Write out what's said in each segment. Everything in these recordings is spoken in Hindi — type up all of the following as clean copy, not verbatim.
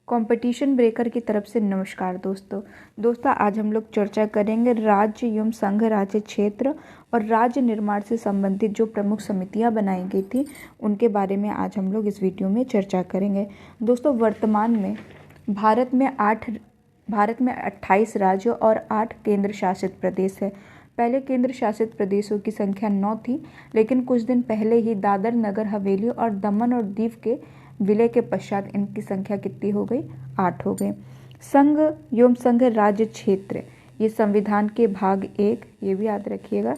कंपटीशन ब्रेकर की तरफ से नमस्कार दोस्तों आज हम लोग चर्चा करेंगे राज्य एवं संघ राज्य क्षेत्र और राज्य निर्माण से संबंधित जो प्रमुख समितियां बनाई गई थी उनके बारे में आज हम लोग इस वीडियो में चर्चा करेंगे। दोस्तों वर्तमान में भारत में 28 राज्य और 8 केंद्र शासित प्रदेश है। पहले केंद्र शासित प्रदेशों की संख्या 9 थी, लेकिन कुछ दिन पहले ही दादर नगर हवेली और दमन और दीव के विलय के पश्चात इनकी संख्या कितनी हो गई? 8 हो गई। संघ एवं संघ राज्य क्षेत्र, ये संविधान के भाग 1, ये भी याद रखिएगा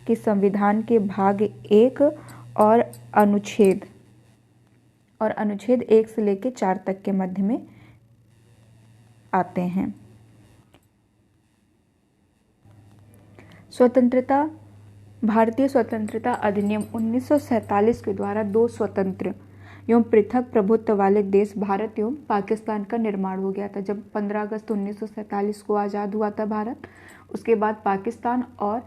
कि संविधान के भाग 1 और अनुच्छेद 1 से लेकर 4 तक के मध्य में आते हैं। स्वतंत्रता, भारतीय स्वतंत्रता अधिनियम 1947 के द्वारा 2 स्वतंत्र एवं पृथक प्रभुत्व वाले देश भारत एवं पाकिस्तान का निर्माण हो गया था। जब 15 अगस्त 1947 को आज़ाद हुआ था भारत, उसके बाद पाकिस्तान और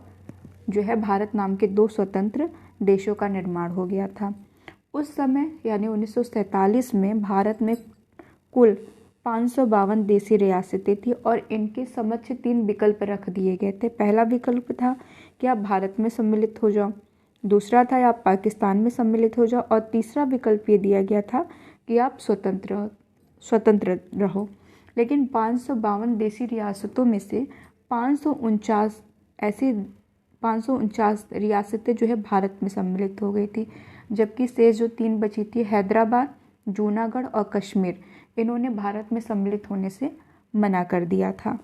जो है भारत नाम के 2 स्वतंत्र देशों का निर्माण हो गया था। उस समय यानी 1947 में भारत में कुल 552 देशी रियासतें थी और इनके समक्ष 3 विकल्प रख दिए गए थे। पहला विकल्प था कि आप भारत में सम्मिलित हो जाओ, दूसरा था आप पाकिस्तान में सम्मिलित हो जाओ और तीसरा विकल्प ये दिया गया था कि आप स्वतंत्र रहो। लेकिन 552 देशी रियासतों में से 549 रियासतें जो है भारत में सम्मिलित हो गई थी, जबकि शेष जो 3 बची थी हैदराबाद, जूनागढ़ और कश्मीर, इन्होंने भारत में सम्मिलित होने से मना कर दिया था।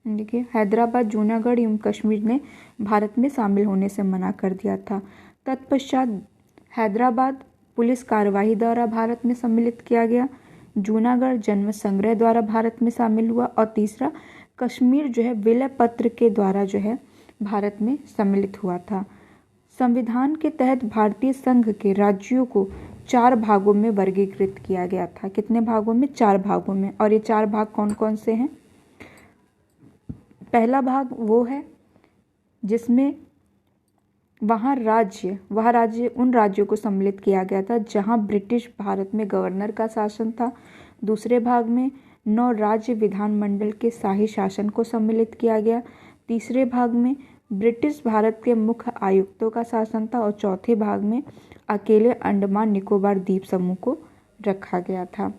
देखिए, हैदराबाद, जूनागढ़ एवं कश्मीर ने भारत में शामिल होने से मना कर दिया था। तत्पश्चात हैदराबाद पुलिस कार्यवाही द्वारा भारत में सम्मिलित किया गया, जूनागढ़ जन्म संग्रह द्वारा भारत में शामिल हुआ और तीसरा कश्मीर जो है विलय पत्र के द्वारा जो है भारत में सम्मिलित हुआ था। संविधान के तहत भारतीय संघ के राज्यों को 4 भागों में वर्गीकृत किया गया था। कितने भागों में? 4 भागों में। और ये 4 भाग कौन कौन से हैं? पहला भाग वो है जिसमें वह राज्य उन राज्यों को सम्मिलित किया गया था जहां ब्रिटिश भारत में गवर्नर का शासन था। दूसरे भाग में 9 राज्य विधानमंडल के शाही शासन को सम्मिलित किया गया। तीसरे भाग में ब्रिटिश भारत के मुख्य आयुक्तों का शासन था और चौथे भाग में अकेले अंडमान निकोबार द्वीप समूह को रखा गया था।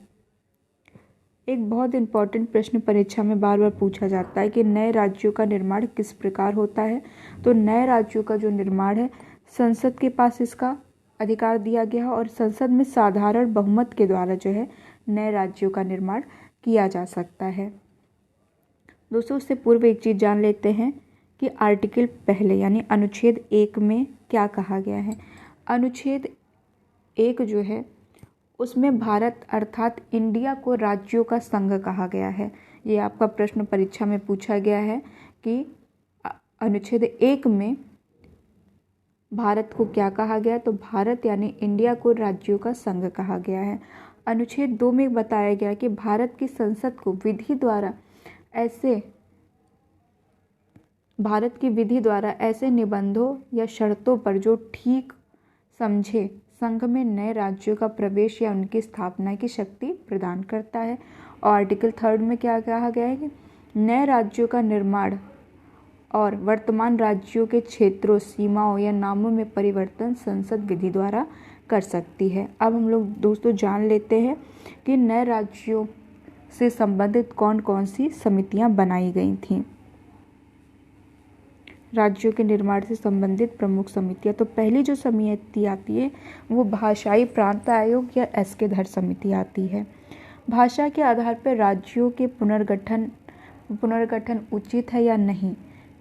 एक बहुत इंपॉर्टेंट प्रश्न परीक्षा में बार बार पूछा जाता है कि नए राज्यों का निर्माण किस प्रकार होता है। तो नए राज्यों का जो निर्माण है, संसद के पास इसका अधिकार दिया गया है और संसद में साधारण बहुमत के द्वारा जो है नए राज्यों का निर्माण किया जा सकता है। दोस्तों, उससे पूर्व एक चीज़ जान लेते हैं कि आर्टिकल पहले यानी अनुच्छेद 1 में क्या कहा गया है। अनुच्छेद 1 जो है उसमें भारत अर्थात इंडिया को राज्यों का संघ कहा गया है। ये आपका प्रश्न परीक्षा में पूछा गया है कि अनुच्छेद 1 में भारत को क्या कहा गया, तो भारत यानी इंडिया को राज्यों का संघ कहा गया है। अनुच्छेद 2 में बताया गया कि भारत की संसद को भारत की विधि द्वारा ऐसे निबंधों या शर्तों पर जो ठीक समझे संघ में नए राज्यों का प्रवेश या उनकी स्थापना की शक्ति प्रदान करता है। और आर्टिकल 3 में क्या कहा गया है कि नए राज्यों का निर्माण और वर्तमान राज्यों के क्षेत्रों, सीमाओं या नामों में परिवर्तन संसद विधि द्वारा कर सकती है। अब हम लोग दोस्तों जान लेते हैं कि नए राज्यों से संबंधित कौन कौन सी समितियां बनाई गई थीं। राज्यों के निर्माण से संबंधित प्रमुख समितियां, तो पहली जो समिति आती है वो भाषाई प्रांत आयोग या एसके धर समिति आती है। भाषा के आधार पर राज्यों के पुनर्गठन उचित है या नहीं,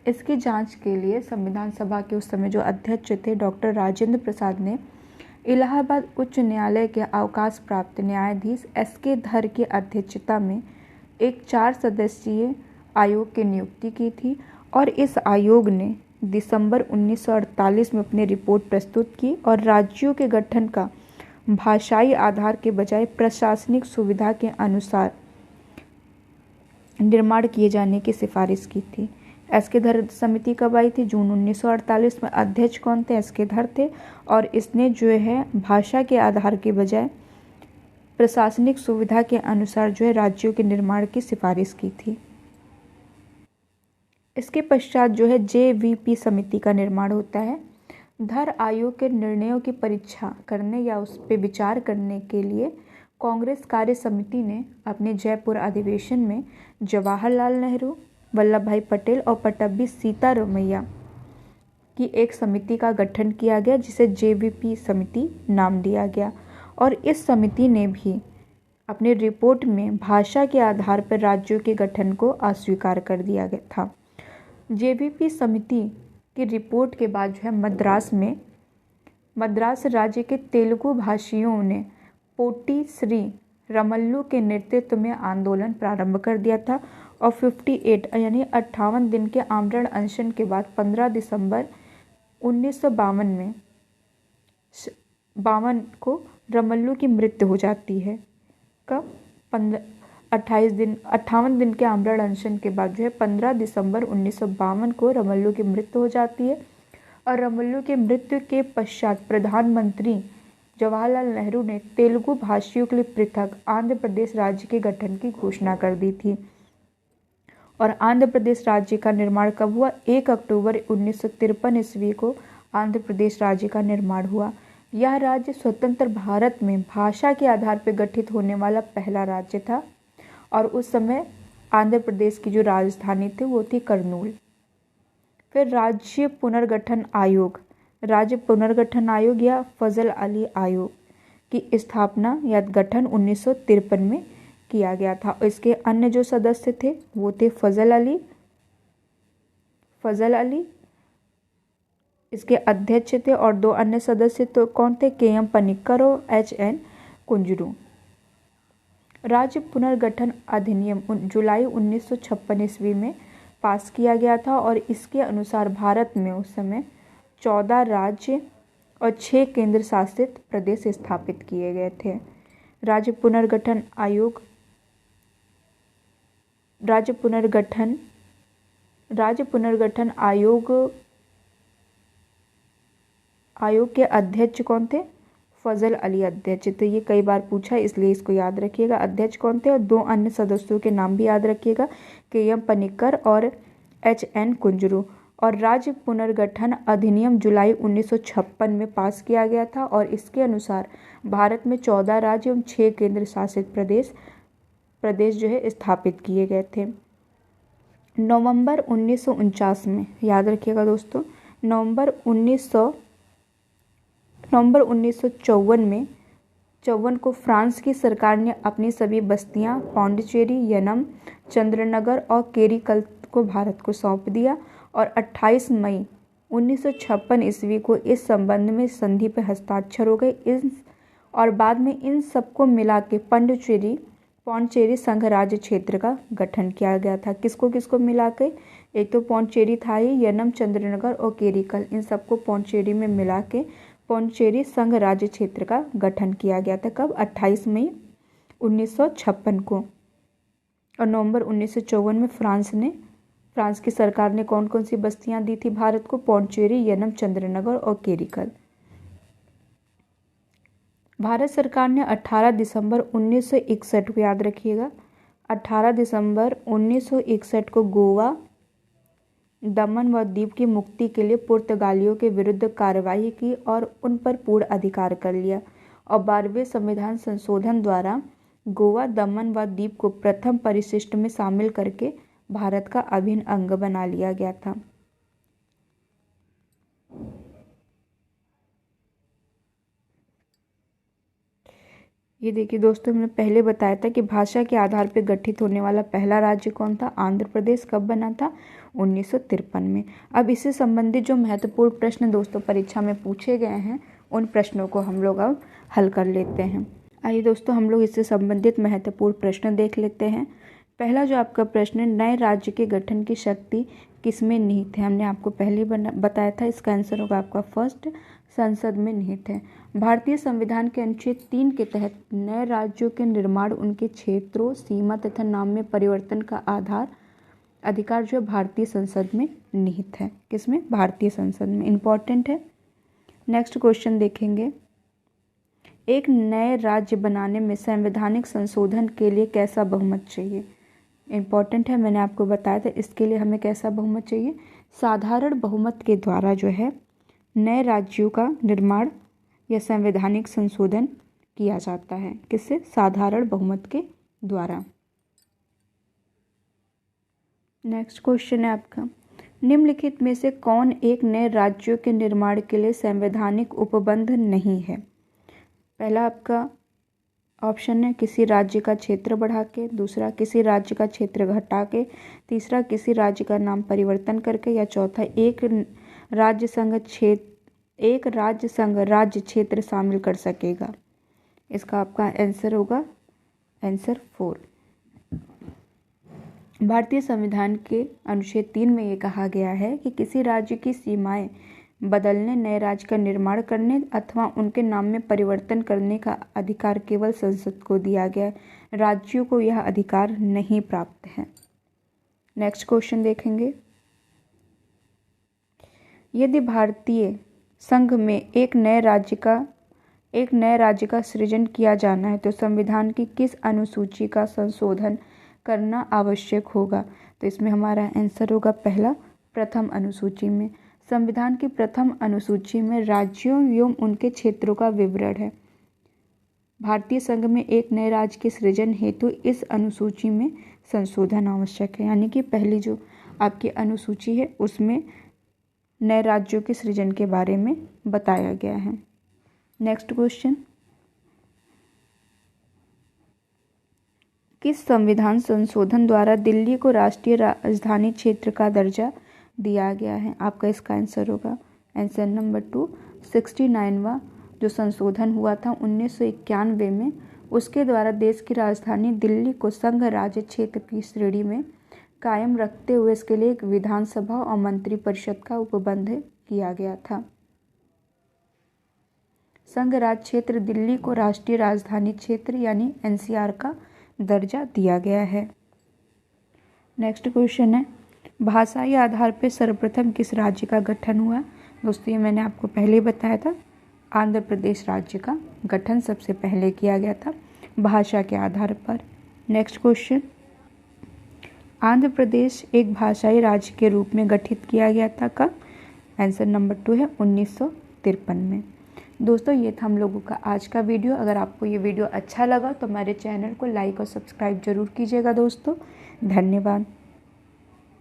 इसकी जांच के लिए संविधान सभा के उस समय जो अध्यक्ष थे डॉक्टर राजेंद्र प्रसाद ने इलाहाबाद उच्च न्यायालय के अवकाश प्राप्त न्यायाधीश एसके धर की अध्यक्षता में एक 4 सदस्यीय आयोग की नियुक्ति की थी और इस आयोग ने दिसंबर 1948 में अपनी रिपोर्ट प्रस्तुत की और राज्यों के गठन का भाषाई आधार के बजाय प्रशासनिक सुविधा के अनुसार निर्माण किए जाने की सिफारिश की थी। एसके धर समिति कब आई थी? जून 1948 में। अध्यक्ष कौन थे? एसके धर थे और इसने जो है भाषा के आधार के बजाय प्रशासनिक सुविधा के अनुसार जो है राज्यों के निर्माण की सिफारिश की थी। इसके पश्चात जो है JVP समिति का निर्माण होता है। धर आयोग के निर्णयों की परीक्षा करने या उस पर विचार करने के लिए कांग्रेस कार्य समिति ने अपने जयपुर अधिवेशन में जवाहरलाल नेहरू, वल्लभ भाई पटेल और पट्टभी सीतारमैया की एक समिति का गठन किया गया, जिसे JVP समिति नाम दिया गया। और इस समिति ने भी अपनी रिपोर्ट में भाषा के आधार पर राज्यों के गठन को अस्वीकार कर दिया गया था। JVP समिति की रिपोर्ट के बाद जो है मद्रास राज्य के तेलुगु भाषियों ने पोटी श्री रमल्लू के नेतृत्व में आंदोलन प्रारंभ कर दिया था और 58 यानी 58 दिन के आमरण अनशन के बाद 15 दिसंबर 1952 को रमल्लू की मृत्यु हो जाती है। कब? 58 दिन के आमरण अनशन के बाद जो है 15 दिसंबर 1952 को रमल्लू की मृत्यु हो जाती है। और रमल्लू की मृत्यु के पश्चात प्रधानमंत्री जवाहरलाल नेहरू ने तेलुगु भाषियों के लिए पृथक आंध्र प्रदेश राज्य के गठन की घोषणा कर दी थी। और आंध्र प्रदेश राज्य का निर्माण कब हुआ? 1 अक्टूबर 1953 ईस्वी को आंध्र प्रदेश राज्य का निर्माण हुआ। यह राज्य स्वतंत्र भारत में भाषा के आधार पर गठित होने वाला पहला राज्य था। और उस समय आंध्र प्रदेश की जो राजधानी थी वो थी करनूल। फिर राज्य पुनर्गठन आयोग या फजल अली आयोग की स्थापना या गठन 1953 में किया गया था। इसके अन्य जो सदस्य थे वो थे फजल अली इसके अध्यक्ष थे, और 2 अन्य सदस्य तो कौन थे? KM पनिक्कर और HN कुंजरू। राज्य पुनर्गठन अधिनियम जुलाई 1956 ईस्वी में पास किया गया था और इसके अनुसार भारत में उस समय 14 राज्य और 6 केंद्र शासित प्रदेश स्थापित किए गए थे। राज्य पुनर्गठन आयोग के अध्यक्ष कौन थे? फजल अली अध्यक्ष। तो ये कई बार पूछा इसलिए इसको याद रखिएगा, अध्यक्ष कौन थे। और 2 अन्य सदस्यों के नाम भी याद रखिएगा, KM पनिक्कर और HN कुंजरू। और राज्य पुनर्गठन अधिनियम जुलाई 1956 में पास किया गया था और इसके अनुसार भारत में 14 राज्य एवं 6 केंद्र शासित प्रदेश जो है स्थापित किए गए थे। नवंबर 1949 में, याद रखिएगा दोस्तों, नवंबर 1954 को फ्रांस की सरकार ने अपनी सभी बस्तियां पौंडीचेरी, यनम, चंद्रनगर और केरीकल को भारत को सौंप दिया। और 28 मई 1956 ईस्वी को इस संबंध में संधि पर हस्ताक्षर हो गए। और बाद में इन सबको मिला के पौंडीचेरी संघ राज्य क्षेत्र का गठन किया गया था। किसको किसको मिला के? एक तो पौंडीचेरी था ही, यनम, चंद्रनगर और केरीकल, इन सबको पौंडीचेरी में मिला के पौंडीचेरी संघ राज्य क्षेत्र का गठन किया गया था। कब? 28 मई 1956 को। और नवंबर 1954 में फ्रांस की सरकार ने कौन कौन सी बस्तियां दी थी भारत को? पौंडीचेरी, यनम, चंद्रनगर और केरीकल। भारत सरकार ने 18 दिसंबर 1961 को, याद रखिएगा, 18 दिसंबर 1961 को गोवा, दमन व दीव की मुक्ति के लिए पुर्तगालियों के विरुद्ध कार्रवाई की और उन पर पूर्ण अधिकार कर लिया। और 12वें संविधान संशोधन द्वारा गोवा, दमन व दीव को प्रथम परिशिष्ट में शामिल करके भारत का अभिन्न अंग बना लिया गया था। ये देखिए दोस्तों, हमने पहले बताया था कि भाषा के आधार पर गठित होने वाला पहला राज्य कौन था? आंध्र प्रदेश। कब बना था? 1953 में। अब इससे संबंधित जो महत्वपूर्ण प्रश्न दोस्तों परीक्षा में पूछे गए हैं उन प्रश्नों को हम लोग अब हल कर लेते हैं। आइए दोस्तों, हम लोग इससे संबंधित महत्वपूर्ण प्रश्न देख लेते हैं। पहला जो आपका प्रश्न है, नए राज्य के गठन की शक्ति किसमें निहित है? हमने आपको पहले बताया था, इसका आंसर होगा आपका फर्स्ट, संसद में निहित है। भारतीय संविधान के अनुच्छेद 3 के तहत नए राज्यों के निर्माण, उनके क्षेत्रों, सीमा तथा नाम में परिवर्तन का अधिकार जो है भारतीय संसद में निहित है। किसमें? भारतीय संसद में। इम्पॉर्टेंट है। नेक्स्ट क्वेश्चन देखेंगे, एक नए राज्य बनाने में संवैधानिक संशोधन के लिए कैसा बहुमत चाहिए? इम्पॉर्टेंट है, मैंने आपको बताया था। इसके लिए हमें कैसा बहुमत चाहिए? साधारण बहुमत के द्वारा जो है नए राज्यों का निर्माण या संवैधानिक संशोधन किया जाता है। किससे? साधारण बहुमत के द्वारा। नेक्स्ट क्वेश्चन है आपका, निम्नलिखित में से कौन एक नए राज्यों के निर्माण के लिए संवैधानिक उपबंध नहीं है? पहला आपका ऑप्शन है किसी राज्य का क्षेत्र बढ़ा के, दूसरा किसी राज्य का क्षेत्र घटा के, तीसरा किसी राज्य का नाम परिवर्तन करके, या चौथा एक राज्य संघ राज्य क्षेत्र शामिल कर सकेगा। इसका आपका आंसर होगा आंसर 4। भारतीय संविधान के अनुच्छेद 3 में ये कहा गया है कि किसी राज्य की सीमाएं बदलने, नए राज्य का निर्माण करने अथवा उनके नाम में परिवर्तन करने का अधिकार केवल संसद को दिया गया है। राज्यों को यह अधिकार नहीं प्राप्त है। नेक्स्ट क्वेश्चन देखेंगे, यदि भारतीय संघ में एक नए राज्य का सृजन किया जाना है तो संविधान की किस अनुसूची का संशोधन करना आवश्यक होगा? तो इसमें हमारा आंसर होगा पहला, प्रथम अनुसूची में। संविधान की प्रथम अनुसूची में राज्यों एवं उनके क्षेत्रों का विवरण है। भारतीय संघ में एक नए राज्य के सृजन हेतु इस अनुसूची में संशोधन आवश्यक है। यानी कि पहली जो आपकी अनुसूची है उसमें नए राज्यों के सृजन के बारे में बताया गया है। नेक्स्ट क्वेश्चन, किस संविधान संशोधन द्वारा दिल्ली को राष्ट्रीय राजधानी क्षेत्र का दर्जा दिया गया है? आपका इसका आंसर होगा आंसर नंबर 2, 69वां जो संशोधन हुआ था 1991 में, उसके द्वारा देश की राजधानी दिल्ली को संघ राज्य क्षेत्र की श्रेणी में कायम रखते हुए इसके लिए एक विधानसभा और मंत्रिपरिषद का उपबंध किया गया था। संघ राज्य क्षेत्र दिल्ली को राष्ट्रीय राजधानी क्षेत्र यानी एनसीआर का दर्जा दिया गया है। नेक्स्ट क्वेश्चन है, भाषाई आधार पर सर्वप्रथम किस राज्य का गठन हुआ? दोस्तों ये मैंने आपको पहले ही बताया था, आंध्र प्रदेश राज्य का गठन सबसे पहले किया गया था भाषा के आधार पर। नेक्स्ट क्वेश्चन, आंध्र प्रदेश एक भाषाई राज्य के रूप में गठित किया गया था कब? आंसर नंबर 2 है 1953 में। दोस्तों ये था हम लोगों का आज का वीडियो। अगर आपको ये वीडियो अच्छा लगा तो हमारे चैनल को लाइक और सब्सक्राइब जरूर कीजिएगा दोस्तों। धन्यवाद।